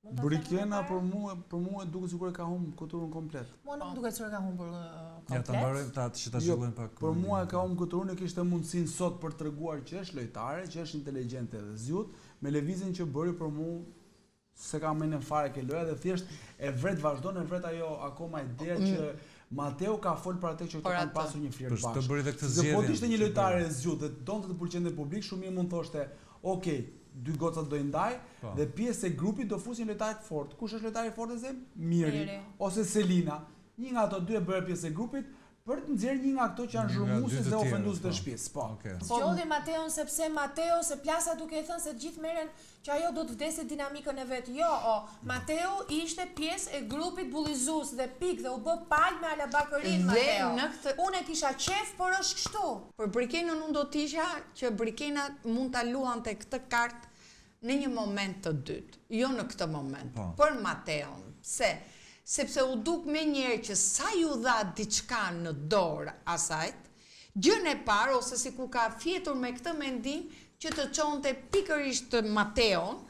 Brikena për mua duket sikur e ka humbur kulturën komplet. Mua nuk duket sikur e ka humbur komplet. Ja, ta mbarojmë ta zhvillojmë pak. Për mua e ka humbur kulturën, e kishte mundësinë sot për treguar që është lojtare, që është inteligjente dhe zgjut, me lëvizjen që bëri për mua se ka më në fare ke loja dhe thjesht e vret vazhdon e vret ajo akoma ideja që Mateo ka fol për atë që këto kanë pasur një flir bashkë. Të bëri edhe këtë zgjedhje. Po të ishte një lojtare e zgjut dhe donte të pëlqente publik, shumë mirë mund thoshte, "Okej, dy gocat do i ndaj dhe pjesë e grupit do fusin lojtarë të fortë. Kush është lojtari i fortë e Zem? Miri ose Selina. Një nga ato dy e bëre pjesë e grupit për të nxjerrë një nga ato që janë zhurmuesit dhe ofenduesit të shtëpisë. Po. Zgjodhi Mateon sepse Mateo se plasa duke i thënë se të gjithë merren që ajo do të vdesë dinamikën e vet. Jo, Mateo ishte pjesë e grupit bullizues dhe pikë dhe u bë palë me Alabakërin Mateo. Unë e kisha qef, por është kështu. Për Brikenën unë do të isha që Brikena mund ta luante këtë kartë në një moment të dytë, jo në këtë moment. Për Mateon, sepse u duk me njerë që sa ju dha diçka në dorë asajt, gjën e parë, ose si ku ka fjetur me këtë mendim, që të çonte pikërisht Mateon,